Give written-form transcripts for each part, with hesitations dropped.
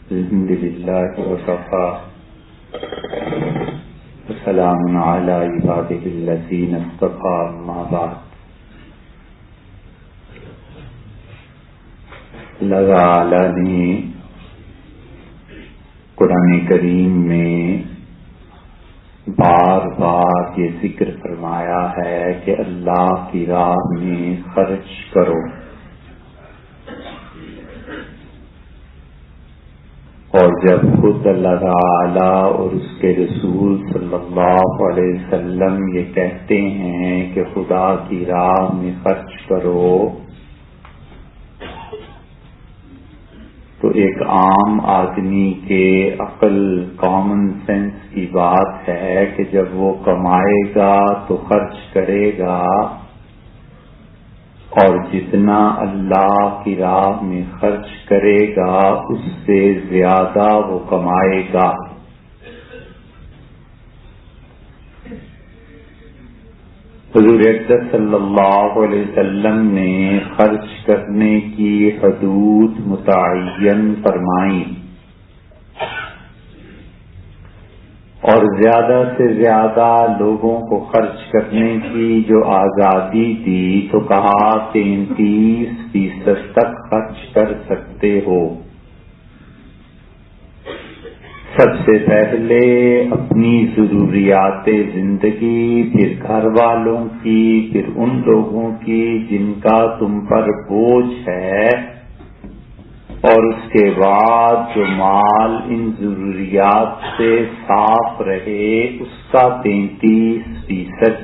الحمد للہ وکفی وسلام علی عبادہ الذین اصطفی اما بعد۔ اللہ تعالی نے قرآن کریم میں بار بار یہ ذکر فرمایا ہے کہ اللہ کی راہ میں خرچ کرو، اور جب خود اللہ تعالی اور اس کے رسول صلی اللہ علیہ وسلم یہ کہتے ہیں کہ خدا کی راہ میں خرچ کرو، تو ایک عام آدمی کے عقل کامن سینس کی بات ہے کہ جب وہ کمائے گا تو خرچ کرے گا، اور جتنا اللہ کی راہ میں خرچ کرے گا اس سے زیادہ وہ کمائے گا۔ حضور اکرم صلی اللہ علیہ وسلم نے خرچ کرنے کی حدود متعین فرمائی، اور زیادہ سے زیادہ لوگوں کو خرچ کرنے کی جو آزادی دی تو کہا 33% تک خرچ کر سکتے ہو۔ سب سے پہلے اپنی ضروریات زندگی، پھر گھر والوں کی، پھر ان لوگوں کی جن کا تم پر بوجھ ہے، اور اس کے بعد جو مال ان ضروریات سے صاف رہے اس کا 33%،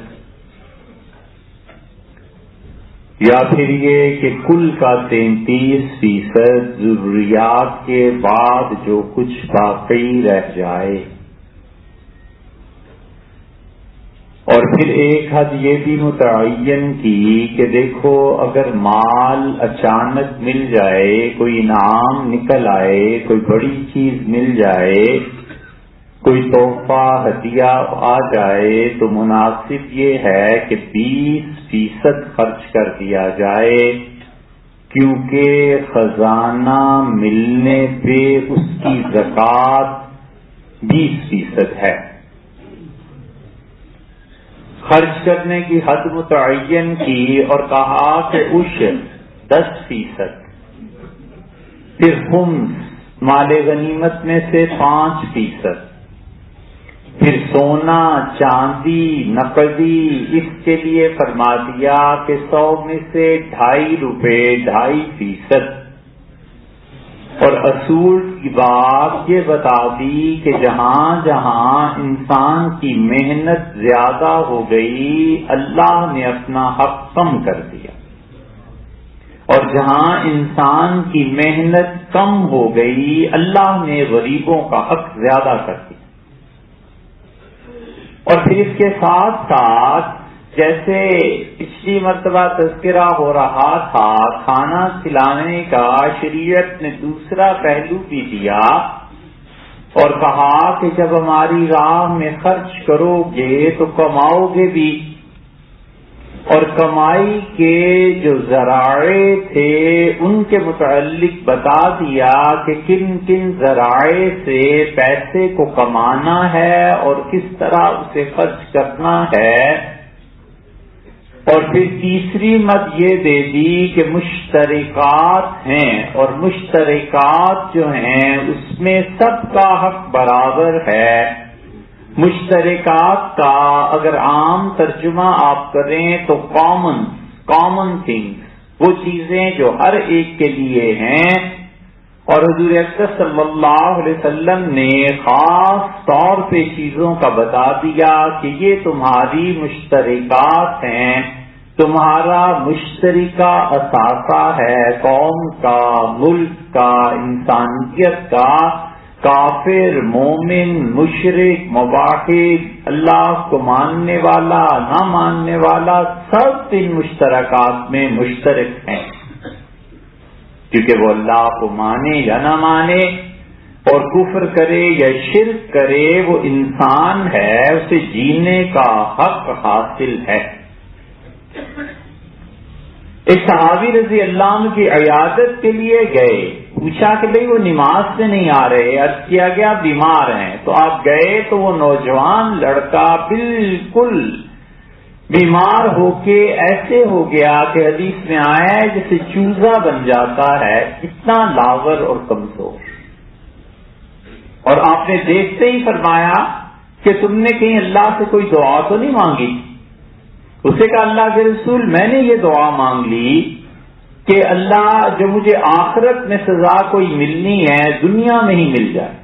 یا پھر یہ کہ کل کا 33% ضروریات کے بعد جو کچھ باقی رہ جائے۔ اور پھر ایک حد یہ بھی متعین کی کہ دیکھو اگر مال اچانک مل جائے، کوئی انعام نکل آئے، کوئی بڑی چیز مل جائے، کوئی تحفہ ہدیہ آ جائے، تو مناسب یہ ہے کہ 20% خرچ کر دیا جائے، کیونکہ خزانہ ملنے پہ اس کی زکوٰۃ 20% ہے۔ خرچ کرنے کی حد متعین کی اور کہا کہ عشر 10%، پھر خمس مال غنیمت میں سے 5%، پھر سونا چاندی نقدی اس کے لیے فرما دیا کہ 100 میں سے 2.5 روپے 2.5%، اور اصول کی بات یہ بتا دی کہ جہاں جہاں انسان کی محنت زیادہ ہو گئی اللہ نے اپنا حق کم کر دیا، اور جہاں انسان کی محنت کم ہو گئی اللہ نے غریبوں کا حق زیادہ کر دیا۔ اور پھر اس کے ساتھ ساتھ جیسے پچھلی مرتبہ تذکرہ ہو رہا تھا کھانا کھلانے کا، شریعت نے دوسرا پہلو بھی دیا اور کہا کہ جب ہماری راہ میں خرچ کرو گے تو کماؤ گے بھی، اور کمائی کے جو ذرائع تھے ان کے متعلق بتا دیا کہ کن کن ذرائع سے پیسے کو کمانا ہے اور کس طرح اسے خرچ کرنا ہے، اور پھر تیسری مت یہ دے دی کہ مشترکات ہیں، اور مشترکات جو ہیں اس میں سب کا حق برابر ہے۔ مشترکات کا اگر عام ترجمہ آپ کریں تو کامن تھنگز، وہ چیزیں جو ہر ایک کے لیے ہیں، اور حضور اکرم صلی اللہ علیہ وسلم نے خاص طور پہ چیزوں کا بتا دیا کہ یہ تمہاری مشترکات ہیں، تمہارا مشترکہ اثاثہ ہے قوم کا، ملک کا، انسانیت کا، کافر، مومن، مشرک، موحد، اللہ کو ماننے والا، نہ ماننے والا، سب ان مشترکات میں مشترک ہیں، کیونکہ وہ اللہ کو مانے یا نہ مانے اور کفر کرے یا شرک کرے وہ انسان ہے، اسے جینے کا حق حاصل ہے۔ ایک صحابی رضی اللہ عنہ کی عیادت کے لیے گئے، پوچھا کہ بھئی وہ نماز سے نہیں آ رہے، عرض کیا گیا بیمار ہیں، تو آپ گئے تو وہ نوجوان لڑکا بالکل بیمار ہو کے ایسے ہو گیا کہ حدیث میں آیا ہے جیسے چوزا بن جاتا ہے، اتنا لاغر اور کمزور. اور آپ نے دیکھتے ہی فرمایا کہ تم نے کہیں اللہ سے کوئی دعا تو نہیں مانگی؟ اسے کہا اللہ کے رسول میں نے یہ دعا مانگ لی کہ اللہ جو مجھے آخرت میں سزا کوئی ملنی ہے دنیا میں ہی مل جائے.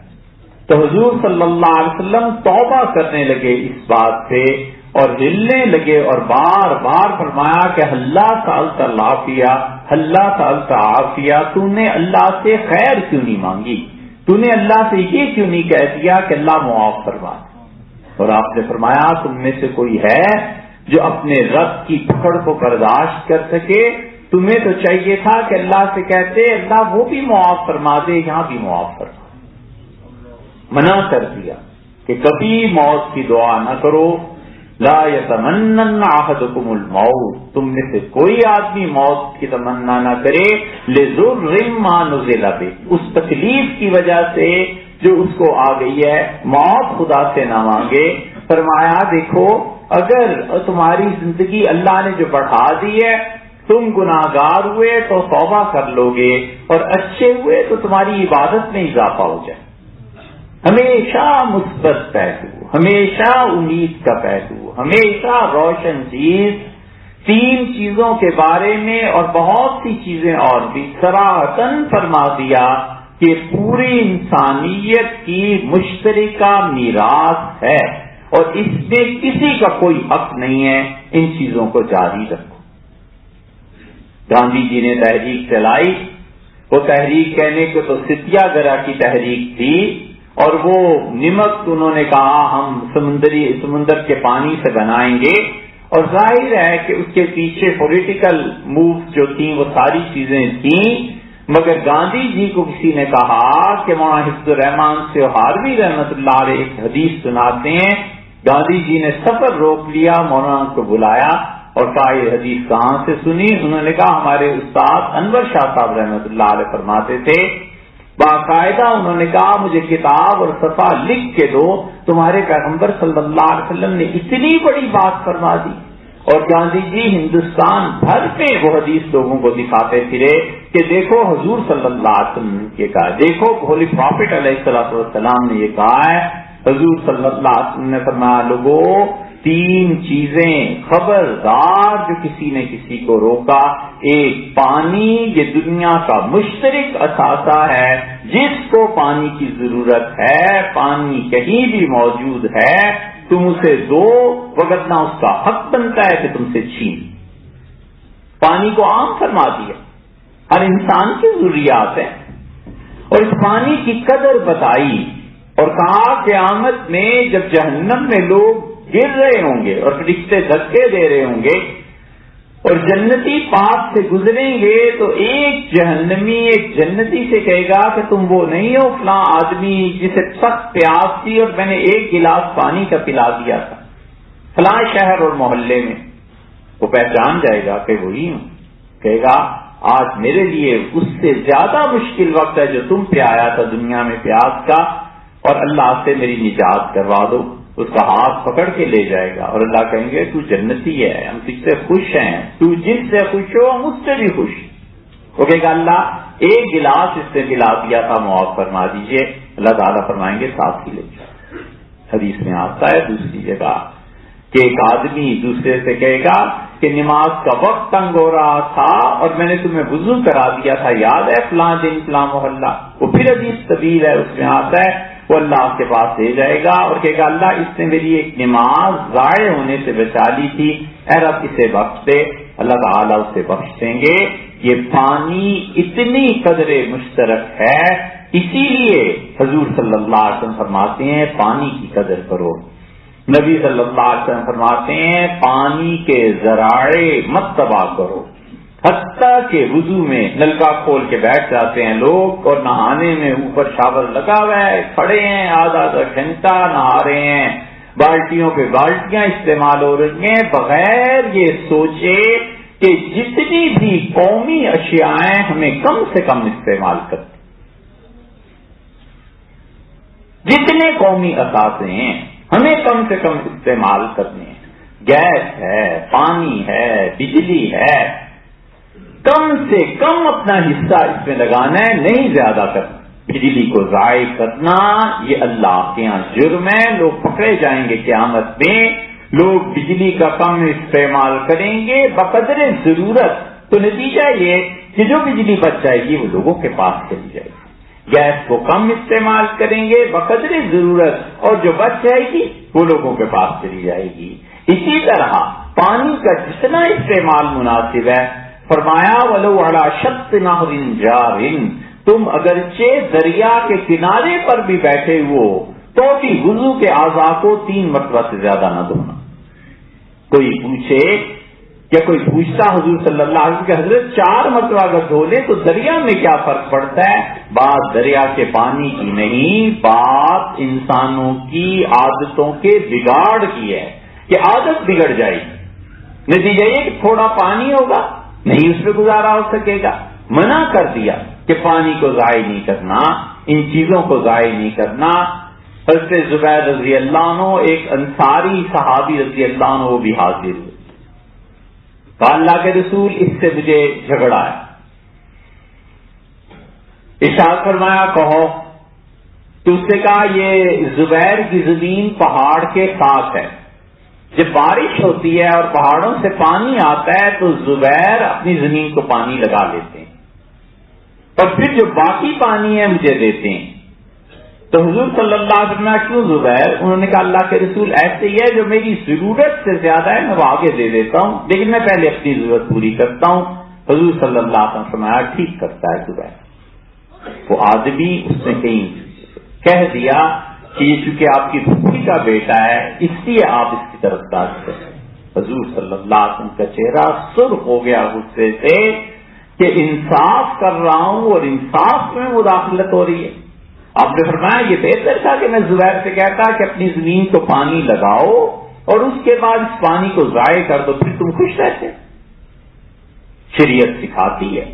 تو حضور صلی اللہ علیہ وسلم توبہ کرنے لگے اس بات سے اور ہلنے لگے اور بار بار فرمایا کہ اللہ سألت العافیہ، اللہ سألت عافیہ، تو نے اللہ سے خیر کیوں نہیں مانگی؟ تو نے اللہ سے یہ کیوں نہیں کہہ دیا کہ اللہ معاف فرما؟ اور آپ نے فرمایا تم میں سے کوئی ہے جو اپنے رب کی پکڑ کو برداشت کر سکے؟ تمہیں تو چاہیے تھا کہ اللہ سے کہتے اللہ وہ بھی معاف فرما دے، یہاں بھی معاف فرما. منع کر دیا کہ کبھی موت کی دعا نہ کرو. لا یتمنن احدکم الموت، تم میں سے کوئی آدمی موت کی تمنا نہ کرے. لذر ما نزل بہ، اس تکلیف کی وجہ سے جو اس کو آ گئی ہے، موت خدا سے نہ مانگے. فرمایا دیکھو اگر تمہاری زندگی اللہ نے جو بڑھا دی ہے، تم گناہگار ہوئے تو توبہ کر لو گے اور اچھے ہوئے تو تمہاری عبادت میں اضافہ ہو جائے. ہمیشہ مثبت پہلو، ہمیشہ امید کا پہلو، ہمیشہ روشن چیز. تین چیزوں کے بارے میں اور بہت سی چیزیں اور بھی صراحتاً فرما دیا کہ پوری انسانیت کی مشترکہ میراث ہے اور اس میں کسی کا کوئی حق نہیں ہے. ان چیزوں کو جاری رکھو. گاندھی جی نے تحریک چلائی، وہ تحریک کہنے کو تو ستیا گرہ کی تحریک تھی، اور وہ نمک انہوں نے کہا ہم سمندر کے پانی سے بنائیں گے، اور ظاہر ہے کہ اس کے پیچھے پولیٹیکل مووز جو تھیں وہ ساری چیزیں تھیں. مگر گاندھی جی کو کسی نے کہا کہ مولانا حفظ الرحمان سیوہاروی رحمت اللہ علیہ ایک حدیث سناتے ہیں. گاندھی جی نے سفر روک لیا، مولانا کو بلایا اور کہا یہ حدیث کہاں سے سنی؟ انہوں نے کہا ہمارے استاد انور شاہ صاحب رحمت اللہ علیہ فرماتے تھے. باقاعدہ انہوں نے کہا مجھے کتاب اور صفحہ لکھ کے دو، تمہارے پیغمبر صلی اللہ علیہ وسلم نے اتنی بڑی بات فرما دی. اور گاندھی جی ہندوستان بھر میں وہ حدیث لوگوں کو دکھاتے پھرے کہ دیکھو حضور صلی اللہ علیہ وسلم نے کہا، دیکھو ہولی پروفٹ علیہ الصلوۃ والسلام نے یہ کہا ہے. حضور صلی اللہ علیہ وسلم نے فرمایا لوگوں تین چیزیں خبردار جو کسی نے کسی کو روکا. ایک پانی، یہ دنیا کا مشترک اثاثہ ہے، جس کو پانی کی ضرورت ہے، پانی کہیں بھی موجود ہے تم اسے دو، وگرنہ اس کا حق بنتا ہے کہ تم سے چھین. پانی کو عام فرما دیا، ہر انسان کی ضروریات ہیں. اور اس پانی کی قدر بتائی اور کہا قیامت میں جب جہنم میں لوگ گر رہے ہوں گے اور فرشتے دھکے دے رہے ہوں گے اور جنتی پاس سے گزریں گے تو ایک جہنمی ایک جنتی سے کہے گا کہ تم وہ نہیں ہو فلاں آدمی جسے سخت پیاس تھی اور میں نے ایک گلاس پانی کا پلا دیا تھا فلاں شہر اور محلے میں. وہ پہچان جائے گا کہ وہی ہوں. کہے گا آج میرے لیے اس سے زیادہ مشکل وقت ہے جو تم پہ آیا تھا دنیا میں پیاس کا، اور اللہ سے میری نجات کروا دو. اس کا ہاتھ پکڑ کے لے جائے گا اور اللہ کہیں گے تو جنتی ہے، ہم تجھ سے خوش ہیں، تو جس سے خوش ہو ہم اس سے بھی خوش. وہ کہے گا اللہ ایک گلاس اس سے پلا دیا تھا معاف فرما دیجئے. اللہ تعالیٰ فرمائیں گے ساتھ ہی لے جاؤ. حدیث میں آتا ہے دوسری جگہ کہ ایک آدمی دوسرے سے کہے گا کہ نماز کا وقت تنگ ہو رہا تھا اور میں نے تمہیں وضو کرا دیا تھا، یاد ہے فلاں دن فلاں محلہ. وہ پھر حدیث طویل ہے، اس میں آتا ہے وہ اللہ کے پاس لے جائے گا اور کہے گا اللہ اس نے میری ایک نماز ضائع ہونے سے بچا لی تھی، اے رب اسے بخش دے. اللہ تعالیٰ اسے بخش دیں گے. یہ پانی اتنی قدر مشترک ہے، اسی لیے حضور صلی اللہ علیہ وسلم فرماتے ہیں پانی کی قدر کرو. نبی صلی اللہ علیہ وسلم فرماتے ہیں پانی کے ذرائع مت تباہ کرو. حتیٰ کہ وضو میں نلکا کھول کے بیٹھ جاتے ہیں لوگ اور نہانے میں اوپر شاور لگا ہوا ہے، کھڑے ہیں آدھا گھنٹہ نہا رہے ہیں، بالٹیوں پہ بالٹیاں استعمال ہو رہی ہیں بغیر یہ سوچے کہ جتنی بھی قومی اشیاء ہمیں کم سے کم استعمال کرتے. جتنے قومی اثاثے ہیں ہمیں کم سے کم استعمال کرنے ہیں. گیس ہے، پانی ہے، بجلی ہے، کم سے کم اپنا حصہ اس میں لگانا ہے، نہیں زیادہ کرنا. بجلی کو ضائع کرنا یہ اللہ کے ہاں جرم ہے، لوگ پکڑے جائیں گے قیامت میں. لوگ بجلی کا کم استعمال کریں گے بقدر ضرورت، تو نتیجہ یہ کہ جو بجلی بچ جائے گی وہ لوگوں کے پاس چلی جائے گی. گیس کو کم استعمال کریں گے بقدر ضرورت، اور جو بچ جائے گی وہ لوگوں کے پاس چلی جائے گی. اسی طرح پانی کا جتنا استعمال مناسب ہے، فرمایا وَلَوْ عَلَىٰ شَطِّ نَهْرٍ جَارٍ، تم اگرچہ دریا کے کنارے پر بھی بیٹھے ہو تو بھی وضو کے اعضاء کو 3 مرتبہ سے زیادہ نہ دھونا. کوئی پوچھے یا کوئی پوچھتا حضور صلی اللہ علیہ وسلم کہ حضرت 4 مرتبہ اگر دھو لے تو دریا میں کیا فرق پڑتا ہے؟ بات دریا کے پانی کی نہیں، بات انسانوں کی عادتوں کے بگاڑ کی ہے کہ عادت بگڑ جائے گی. نتیجہ یہ کہ تھوڑا پانی ہوگا نہیں اس پہ گزارا ہو سکے گا. منع کر دیا کہ پانی کو ضائع نہیں کرنا، ان چیزوں کو ضائع نہیں کرنا. حضرت زبیر رضی اللہ عنہ، ایک انصاری صحابی رضی اللہ عنہ، وہ بھی حاضر ہوئے. کہا اللہ کے رسول اس سے مجھے جھگڑا ہے. ارشاد فرمایا کہو. تو اس نے کہا یہ زبیر کی زمین پہاڑ کے ساتھ ہے، جب بارش ہوتی ہے اور پہاڑوں سے پانی آتا ہے تو زبیر اپنی زمین کو پانی لگا لیتے ہیں اور پھر جو باقی پانی ہے مجھے دیتے ہیں. تو حضور صلی اللہ علیہ وسلم کیوں زبیر؟ انہوں نے کہا اللہ کے رسول ایسے ہی ہے، جو میری ضرورت سے زیادہ ہے میں وہ آگے دے دیتا ہوں، لیکن میں پہلے اپنی ضرورت پوری کرتا ہوں. حضور صلی اللہ علیہ وسلم فرمایا ٹھیک کرتا ہے زبیر. وہ آدمی اس نے کہیں کہہ دیا کہ یہ چونکہ آپ کی پھوپھی کا بیٹا ہے اس لیے آپ اس کی طرف داشت کریں. حضور صلی اللہ علیہ وسلم کا چہرہ سرخ ہو گیا غصے سے کہ انصاف کر رہا ہوں اور انصاف میں مداخلت ہو رہی ہے. آپ نے فرمایا یہ بہتر تھا کہ میں زبیر سے کہتا کہ اپنی زمین کو پانی لگاؤ اور اس کے بعد اس پانی کو ضائع کر دو، پھر تم خوش رہتے. شریعت سکھاتی ہے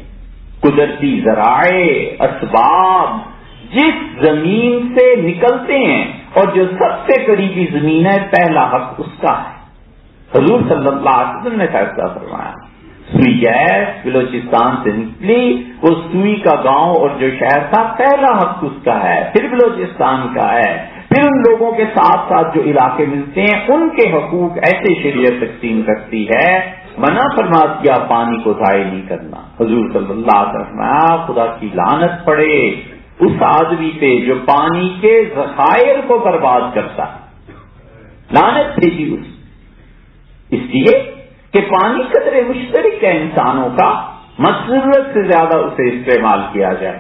قدرتی ذرائع اسباب جس زمین سے نکلتے ہیں اور جو سب سے قریبی زمین ہے پہلا حق اس کا ہے. حضور صلی اللہ علیہ وسلم نے فیصلہ فرمایا سوئی گیس بلوچستان سے نکلی، وہ سوئی کا گاؤں اور جو شہر تھا پہلا حق اس کا ہے، پھر بلوچستان کا ہے، پھر ان لوگوں کے ساتھ ساتھ جو علاقے ملتے ہیں ان کے حقوق. ایسے شریعت تقسیم کرتی ہے. منع فرما دیا پانی کو ضائع نہیں کرنا. حضور صلی اللہ علیہ وسلم خدا کی لعنت پڑے اس آدمی پہ جو پانی کے ذخائر کو برباد کرتا. لعنت بھیجی اس لیے کہ پانی قدرے مشترک ہے انسانوں کا، ضرورت سے زیادہ اسے استعمال کیا جائے.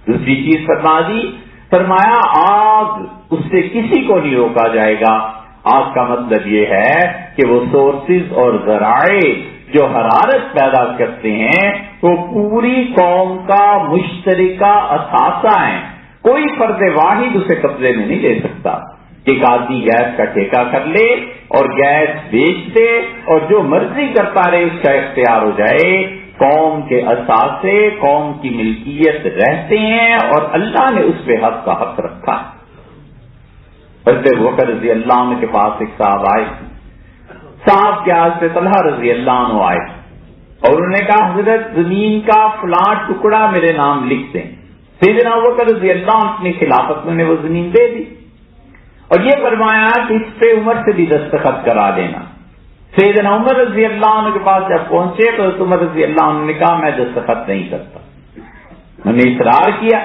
دوسری چیز فرمایا آگ اس سے کسی کو نہیں روکا جائے گا. آگ کا مطلب یہ ہے کہ وہ سورسز اور ذرائع جو حرارت پیدا کرتے ہیں وہ پوری قوم کا مشترکہ اثاثہ ہیں. کوئی فرد واحد اسے قبضے میں نہیں لے سکتا. ایک آدمی گیس کا ٹھیکہ کر لے اور گیس بیچ دے اور جو مرضی کرتا رہے اس کا اختیار ہو جائے. قوم کے اثاثے قوم کی ملکیت رہتے ہیں اور اللہ نے اس پہ حق کا حق رکھا. حضرت بکر رضی اللہ عنہ کے پاس ایک صاحب آئے. صاحب کے حضرت طلحہ رضی اللہ عنہ آئے اور انہوں نے کہا حضرت زمین کا فلاں ٹکڑا میرے نام لکھ دیں. سیدنا بکر رضی اللہ عنہ اپنی خلافت میں نے وہ زمین دے دی اور یہ فرمایا کہ اس پہ عمر سے بھی دستخط کرا دینا. سیدنا عمر رضی اللہ عنہ کے پاس جب پہنچے تو عمر رضی اللہ عنہ نے کہا میں دستخط نہیں کرتا. میں نے اصرار کیا.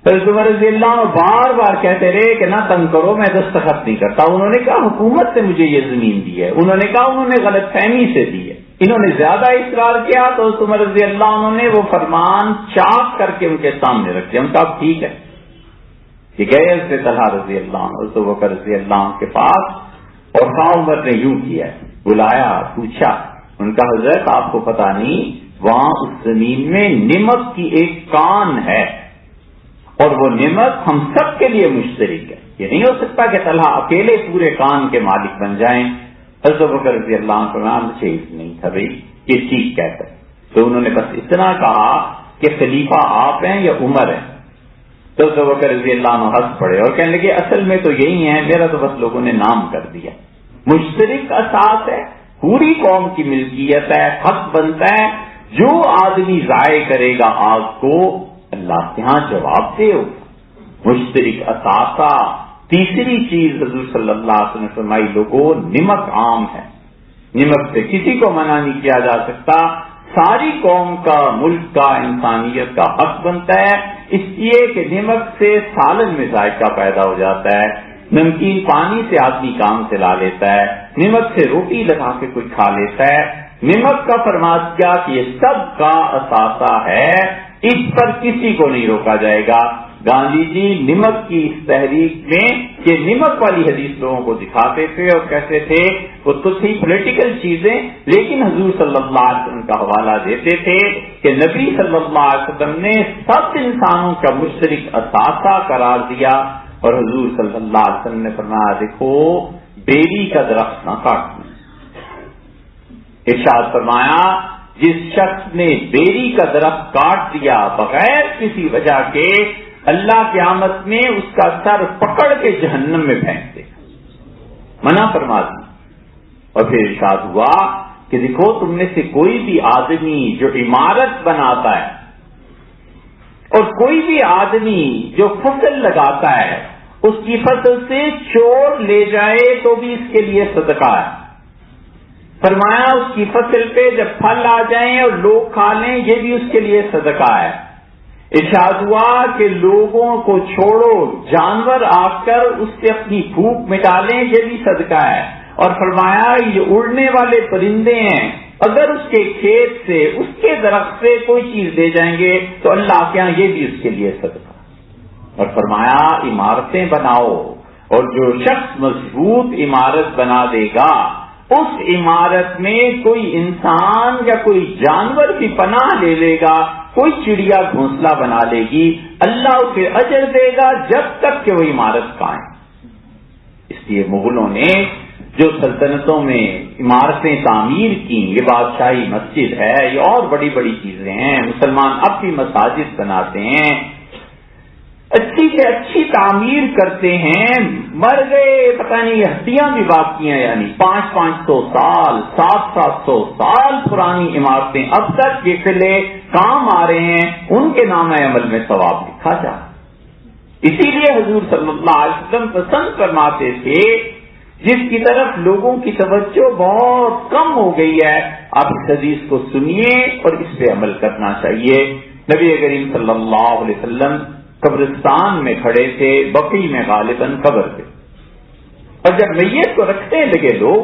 عمر رضی اللہ عنہ بار بار کہتے رہے کہ نہ تنگ کرو میں دستخط نہیں کرتا. انہوں نے کہا حکومت نے مجھے یہ زمین دی ہے. انہوں نے کہا انہوں نے غلط فہمی سے دی ہے. انہوں نے زیادہ اصرار کیا تو عمر رضی اللہ عنہ نے وہ فرمان چاک کر کے ان کے سامنے رکھ دیا. ان کا اب ٹھیک ہے کہ گئے حضرت طلحہ رضی اللہ عنہ تو بکر رضی اللہ عنہ کے پاس اور عمر نے یوں کیا بلایا پوچھا. ان کا حضرت آپ کو پتا نہیں وہاں اس زمین میں نمک کی ایک کان ہے اور وہ نمک ہم سب کے لیے مشترک ہے. یہ نہیں ہو سکتا کہ طلحہ اکیلے پورے کان کے مالک بن جائیں. حضرت بکر رضی اللہ عنہ کا نام نہیں تھا بھائی یہ ٹھیک کہتا ہے. تو انہوں نے بس اتنا کہا کہ خلیفہ آپ ہیں یا عمر ہیں. تو ابو بکر رضی اللہ عنہ ہنس پڑے اور کہنے لگے اصل میں تو یہی ہے، میرا تو بس لوگوں نے نام کر دیا. مشترک اساس ہے، پوری قوم کی ملکیت ہے، حق بنتا ہے. جو آدمی ضائع کرے گا آگ کو اللہ کے ہاں جواب دے ہوگا. مشترک اثاثہ. تیسری چیز حضور صلی اللہ علیہ وسلم نے فرمائی لوگوں نمک عام ہے، نمک سے کسی کو منع نہیں کیا جا سکتا. ساری قوم کا، ملک کا، انسانیت کا حق بنتا ہے اس لیے کہ نمک سے سالن میں ذائقہ پیدا ہو جاتا ہے، نمکین پانی سے آدمی کام چلا لیتا ہے، نمک سے روٹی لگا کے کوئی کھا لیتا ہے. نمک کا فرما دیا کہ یہ سب کا اثاثہ ہے، اس پر کسی کو نہیں روکا جائے گا. گاندھی جی نمک کی اس تحریک میں یہ نمک والی حدیث لوگوں کو دکھاتے تھے اور کہتے تھے وہ تو تھی پولیٹیکل چیزیں، لیکن حضور صلی اللہ علیہ وسلم کا حوالہ دیتے تھے کہ نبی صلی اللہ علیہ وسلم نے سب انسانوں کا مشترک اثاثہ قرار دیا. اور حضور صلی اللہ علیہ وسلم نے فرمایا دیکھو بیری کا درخت نہ کاٹنا. ارشاد فرمایا جس شخص نے بیری کا درخت کاٹ دیا بغیر کسی وجہ کے اللہ قیامت میں اس کا سر پکڑ کے جہنم میں پھینک دے. منع فرما دی. اور پھر ارشاد ہوا کہ دیکھو تم میں سے کوئی بھی آدمی جو عمارت بناتا ہے اور کوئی بھی آدمی جو فصل لگاتا ہے اس کی فصل سے چور لے جائے تو بھی اس کے لیے صدقہ ہے. فرمایا اس کی فصل پہ جب پھل آ جائیں اور لوگ کھا لیں یہ بھی اس کے لیے صدقہ ہے. ارشاد ہوا کہ لوگوں کو چھوڑو جانور آ کر اس سے اپنی بھوک مٹا لیں یہ بھی صدقہ ہے. اور فرمایا یہ اڑنے والے پرندے ہیں اگر اس کے کھیت سے اس کے درخت سے کوئی چیز دے جائیں گے تو اللہ کے یہاں یہ بھی اس کے لیے صدقہ. اور فرمایا عمارتیں بناؤ اور جو شخص مضبوط عمارت بنا دے گا اس عمارت میں کوئی انسان یا کوئی جانور بھی پناہ لے لے گا، کوئی چڑیا گھونسلہ بنا لے گی، اللہ اسے اجر دے گا جب تک کہ وہ عمارت قائم. اس لیے مغلوں نے جو سلطنتوں میں عمارتیں تعمیر کی، یہ بادشاہی مسجد ہے، یہ اور بڑی بڑی چیزیں ہیں. مسلمان اب بھی مساجد بناتے ہیں، اچھی سے اچھی تعمیر کرتے ہیں، مر گئے پتہ نہیں ہڈیاں بھی باقی ہیں، یعنی 500 سال 700 سال پرانی عمارتیں اب تک یہ قلعے کام آ رہے ہیں، ان کے نام عمل میں ثواب لکھا جا. اسی لیے حضور صلی اللہ علیہ وسلم پسند فرماتے تھے جس کی طرف لوگوں کی توجہ بہت کم ہو گئی ہے آپ اس حدیث کو سنیے اور اس پہ عمل کرنا چاہیے. نبی کریم صلی اللہ علیہ وسلم قبرستان میں کھڑے تھے، بقیع میں غالباً قبر پہ، اور جب میت کو رکھنے لگے لوگ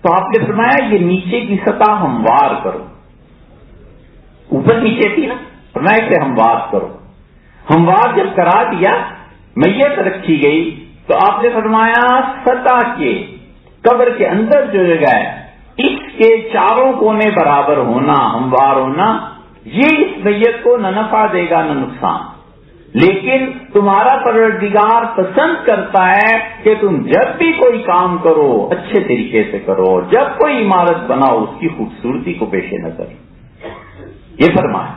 تو آپ نے فرمایا یہ نیچے کی سطح ہموار کرو. اوپر نیچے تھی نا، فرمایا اسے ہموار کرو. ہموار جب کرا دیا میت رکھی گئی تو آپ نے فرمایا سطح کے قبر کے اندر جو جگہ ہے اس کے چاروں کونے برابر ہونا، ہموار ہونا، یہ اس میت کو نہ نفع دے گا نہ نقصان. لیکن تمہارا پروردگار پسند کرتا ہے کہ تم جب بھی کوئی کام کرو اچھے طریقے سے کرو، جب کوئی عمارت بناؤ اس کی خوبصورتی کو پیش نظر. یہ فرمایا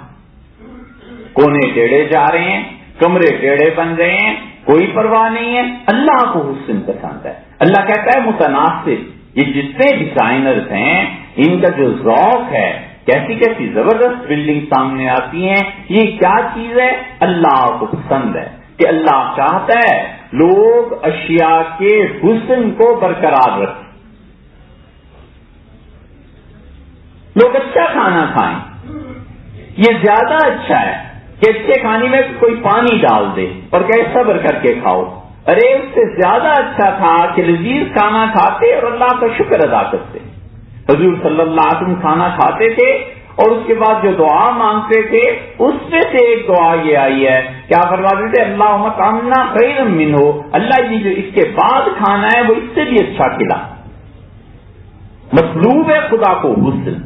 کونے ٹیڑھے جا رہے ہیں، کمرے ٹیڑھے بن رہے ہیں، کوئی پرواہ نہیں ہے، اللہ کو حسن پسند ہے. اللہ کہتا ہے متناسب. یہ جتنے ڈیزائنرز ہیں ان کا جو ذوق ہے، کیسی کیسی زبردست بلڈنگ سامنے آتی ہیں، یہ کیا چیز ہے؟ اللہ کو پسند ہے کہ اللہ چاہتا ہے لوگ اشیاء کے حسن کو برقرار رکھیں، لوگ اچھا کھانا کھائیں. یہ زیادہ اچھا ہے کہ اچھے کھانے میں کوئی پانی ڈال دے اور کہ صبر کر کے کھاؤ. ارے اس سے زیادہ اچھا تھا کہ لذیذ کھانا کھاتے اور اللہ کا شکر ادا کرتے. حضور صلی اللہ علیہ وسلم کھانا کھاتے تھے اور اس کے بعد جو دعا مانگتے تھے اس میں سے ایک دعا یہ آئی ہے، کیا فرماتے تھے؟ اللہم اطعمنا خیرا منہ، اللہ یہ جو اس کے بعد کھانا ہے وہ اس سے بھی اچھا کھلا. مطلوب ہے خدا کو حسن،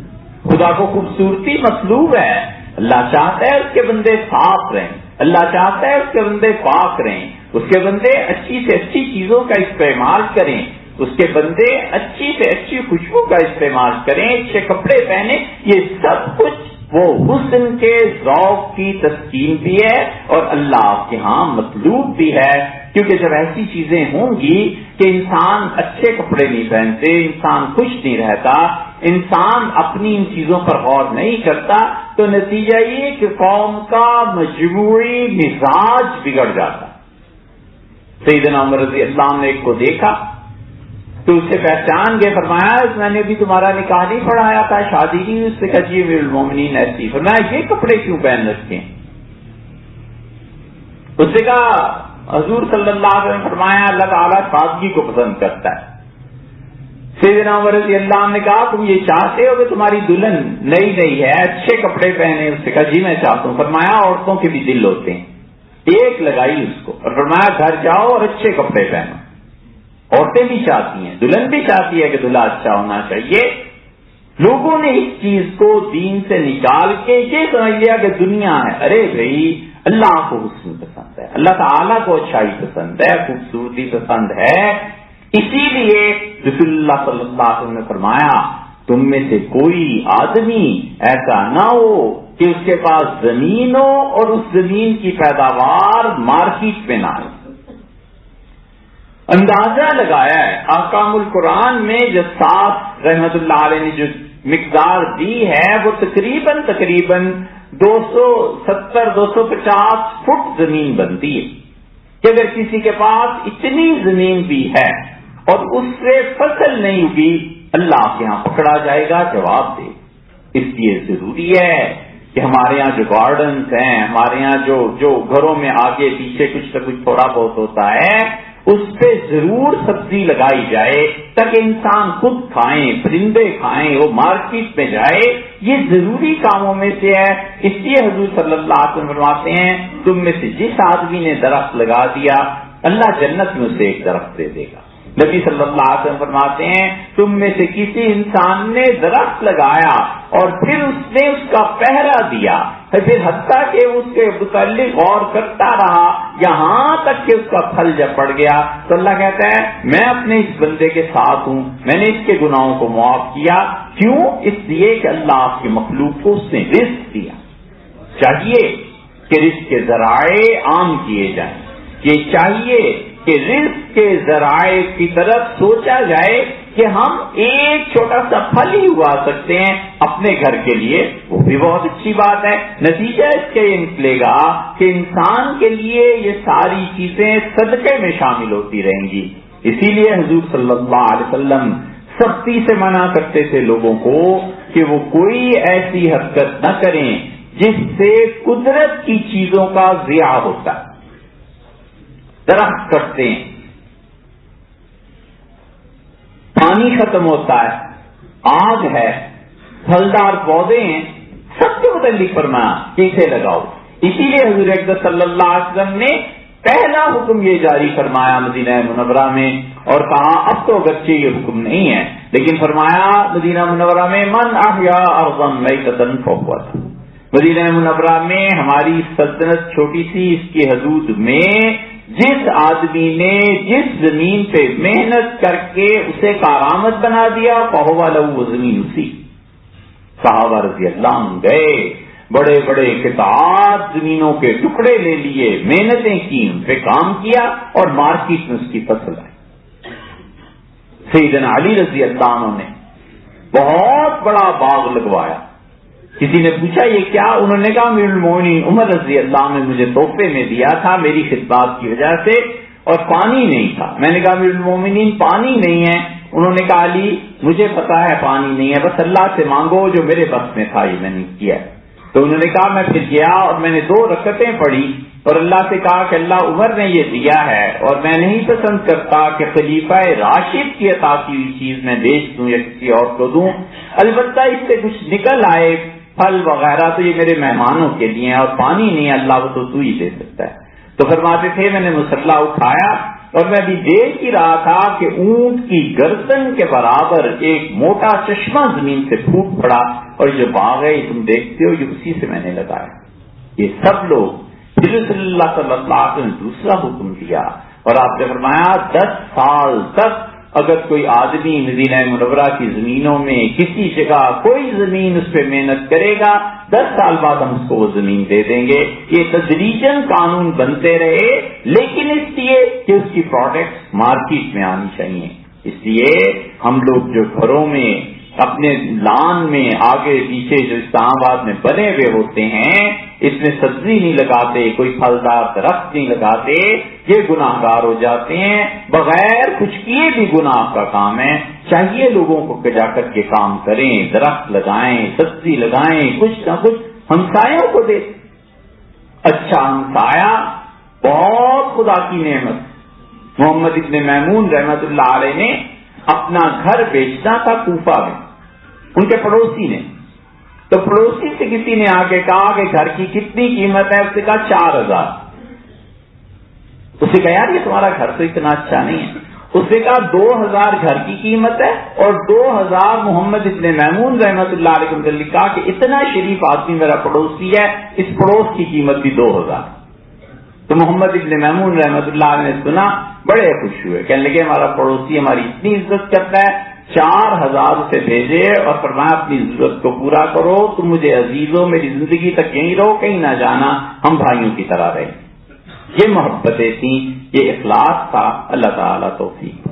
خدا کو خوبصورتی مطلوب ہے. اللہ چاہتا ہے اس کے بندے صاف رہیں، اللہ چاہتا ہے اس کے بندے پاک رہیں، اس کے بندے اچھی سے اچھی چیزوں کا استعمال کریں، اس کے بندے اچھی سے اچھی خوشبو کا استعمال کریں، اچھے کپڑے پہنے. یہ سب کچھ وہ حسن کے ذوق کی تسکین بھی ہے اور اللہ کے ہاں مطلوب بھی ہے، کیونکہ جب ایسی چیزیں ہوں گی کہ انسان اچھے کپڑے نہیں پہنتے، انسان خوش نہیں رہتا، انسان اپنی ان چیزوں پر غور نہیں کرتا، تو نتیجہ یہ کہ قوم کا مجموعی مزاج بگڑ جاتا۔ سیدنا عمر رضی اللہ عنہ نے ایک کو دیکھا تو اسے پہچان گئے، فرمایا میں نے بھی تمہارا نکاح نہیں پڑھایا تھا، شادی نہیں، اس سے کہا جی امیر المومنین ایسی، فرمایا یہ کپڑے کیوں پہن رکھے ہیں؟ اس سے کہا حضور صلی اللہ علیہ وسلم فرمایا اللہ تعالیٰ سادگی کو پسند کرتا ہے۔ سیدنا عمر رضی اللہ عنہ نے کہا تم یہ چاہتے ہو کہ تمہاری دلہن نئی نئی ہے، اچھے کپڑے پہنے؟ اس سے کہا جی میں چاہتا ہوں۔ فرمایا عورتوں کے بھی دل ہوتے ہیں، ایک لگائی اس کو اور فرمایا گھر جاؤ اور اچھے کپڑے پہنو۔ عورتیں بھی چاہتی ہیں، دلہن بھی چاہتی ہے کہ دلہا اچھا ہونا چاہیے۔ لوگوں نے اس چیز کو دین سے نکال کے یہ سمجھ لیا کہ دنیا ہے۔ ارے بھائی اللہ کو حسن پسند ہے، اللہ تعالیٰ کو اچھائی پسند ہے، خوبصورتی پسند ہے، اسی لیے رسول اللہ صلی اللہ علیہ وسلم نے فرمایا تم میں سے کوئی آدمی ایسا نہ ہو کہ اس کے پاس زمین ہو اور اس زمین کی پیداوار مارکیٹ میں نہ ہو۔ اندازہ لگایا ہے احکام القرآن میں جساس رحمت اللہ علیہ نے جو مقدار دی ہے وہ تقریباً 270-250 فٹ زمین بنتی ہے کہ اگر کسی کے پاس اتنی زمین بھی ہے اور اس سے فصل نہیں ہوگی اللہ کے ہاں پکڑا جائے گا، جواب دے۔ اس لیے ضروری ہے کہ ہمارے یہاں جو گارڈنز ہیں، ہمارے یہاں جو گھروں میں آگے پیچھے کچھ نہ کچھ تھوڑا بہت ہوتا ہے، اس پہ ضرور سبزی لگائی جائے تاکہ انسان خود کھائیں، پرندے کھائیں، وہ مارکیٹ میں جائے۔ یہ ضروری کاموں میں سے ہے۔ اس لیے حضور صلی اللہ علیہ وسلم فرماتے ہیں تم میں سے جس آدمی نے درخت لگا دیا اللہ جنت میں اسے ایک درخت دے دے گا۔ نبی صلی اللہ علیہ وسلم فرماتے ہیں تم میں سے کسی انسان نے درخت لگایا اور پھر اس نے اس کا پہرا دیا، پھر حتیٰ کہ اس کے متعلق غور کرتا رہا یہاں تک کہ اس کا پھل جب پڑ گیا تو اللہ کہتا ہے میں اپنے اس بندے کے ساتھ ہوں، میں نے اس کے گناہوں کو معاف کیا۔ کیوں؟ اس لیے کہ اللہ آپ کے مخلوق کو اس نے رزق دیا۔ چاہیے کہ رزق کے ذرائع عام کیے جائیں، یہ چاہیے کہ رزق کے ذرائع کی طرف سوچا جائے کہ ہم ایک چھوٹا سا پھل ہی اگا سکتے ہیں اپنے گھر کے لیے، وہ بھی بہت اچھی بات ہے۔ نتیجہ اس کے یہ نکلے گا کہ انسان کے لیے یہ ساری چیزیں صدقے میں شامل ہوتی رہیں گی۔ اسی لیے حضور صلی اللہ علیہ وسلم سختی سے منع کرتے تھے لوگوں کو کہ وہ کوئی ایسی حرکت نہ کریں جس سے قدرت کی چیزوں کا ضیاع ہوتا ہے۔ درخت کٹتے ہیں، پانی ختم ہوتا ہے، آگ ہے، پھلدار پودے ہیں، سب کے متعلق فرمایا کہ اسے لگاؤ۔ اسی لیے حضور اکرم صلی اللہ علیہ وسلم نے پہلا حکم یہ جاری فرمایا مدینہ منورہ میں، اور کہا اب تو اگرچہ یہ حکم نہیں ہے لیکن فرمایا مدینہ منورہ میں من احیا ارضا میتۃ فہو۔ مدینہ منورہ میں ہماری سلطنت چھوٹی سی، اس کی حدود میں جس آدمی نے جس زمین پہ محنت کر کے اسے کارآمد بنا دیا فہو لہ، وہ زمین اسی۔ صحابہ رضی اللہ عنہ گئے، بڑے بڑے قطعات زمینوں کے ٹکڑے لے لیے، محنتیں کی، ان پہ کام کیا اور مارکیٹ میں اس کی فصل آئی۔ سیدنا علی رضی اللہ عنہ نے بہت بڑا باغ لگوایا۔ کسی نے پوچھا یہ کیا؟ انہوں نے کہا امیر المومنین عمر رضی اللہ عنہ نے مجھے تحفے میں دیا تھا میری خدمات کی وجہ سے، اور پانی نہیں تھا۔ میں نے کہا امیر المومنین پانی نہیں ہے۔ انہوں نے کہا علی مجھے پتا ہے پانی نہیں ہے، بس اللہ سے مانگو، جو میرے بس میں تھا یہ میں نے کیا۔ تو انہوں نے کہا میں پھر گیا اور میں نے 2 رکعتیں پڑھی اور اللہ سے کہا کہ اللہ عمر نے یہ دیا ہے اور میں نہیں پسند کرتا کہ خلیفہ راشد کی عطا کی ہوئی چیز میں بیچ دوں یا کسی اور کو دوں، البتہ اس سے کچھ نکل آئے پھل وغیرہ تو یہ میرے مہمانوں کے لیے ہیں، اور پانی نہیں ہے اللہ کو تو ہی دے سکتا ہے۔ تو فرماتے تھے میں نے مسلح اٹھایا اور میں بھی دیکھ ہی رہا تھا کہ اونٹ کی گردن کے برابر ایک موٹا چشمہ زمین سے پھوٹ پڑا، اور یہ باغ ہے تم دیکھتے ہو یہ اسی سے میں نے لگایا۔ یہ سب لوگ پھر رسول اللہ صلی اللہ علیہ وسلم نے دوسرا حکم دیا اور آپ نے فرمایا 10 سال تک اگر کوئی آدمی مدینہ منورہ کی زمینوں میں کسی جگہ کوئی زمین اس پہ محنت کرے گا 10 سال بعد ہم اس کو وہ زمین دے دیں گے. یہ تدریجاً قانون بنتے رہے، لیکن اس لیے کہ اس کی پروڈکٹس مارکیٹ میں آنی چاہیے. اس لیے ہم لوگ جو گھروں میں اپنے لان میں آگے پیچھے جو اسلام آباد میں بنے ہوئے ہوتے ہیں اس میں سبزی نہیں لگاتے، کوئی پھلدار درخت نہیں لگاتے، یہ گناہ گار ہو جاتے ہیں. بغیر کچھ کیے بھی گناہ کا کام ہے. چاہیے لوگوں کو جا کر کے کام کریں، درخت لگائیں، سبزی لگائیں، کچھ نہ کچھ ہمسایوں کو دے. اچھا ہمسایا بہت خدا کی نعمت. محمد ابن میمون رحمت اللہ علیہ نے اپنا گھر بیچنا تھا کوفہ میں، ان کے پڑوسی نے. تو پڑوسی سے کسی نے آ کے کہا کہ گھر کی کتنی قیمت ہے؟ اس نے کہا 4000. اس نے کہا یار یہ تمہارا گھر تو اتنا اچھا نہیں ہے. اس نے کہا 2000 گھر کی قیمت ہے اور 2000 محمد ابن میمون رحمت اللہ علیہ کو لکھا کہ اتنا شریف آدمی میرا پڑوسی ہے، اس پڑوس کی قیمت بھی 2000. تو محمد ابن میمون رحمت اللہ علیہ نے سنا، بڑے خوش ہوئے، کہنے لگے ہمارا پڑوسی ہماری اتنی عزت کرتا ہے، 4000 سے بھیجے اور فرمایا اپنی ضرورت کو پورا کرو، تم مجھے عزیز ہو، میری زندگی تک یہیں رہو، کہیں نہ جانا، ہم بھائیوں کی طرح رہیں. یہ محبتیں تھیں، یہ اخلاص تھا. اللہ تعالیٰ توفیق.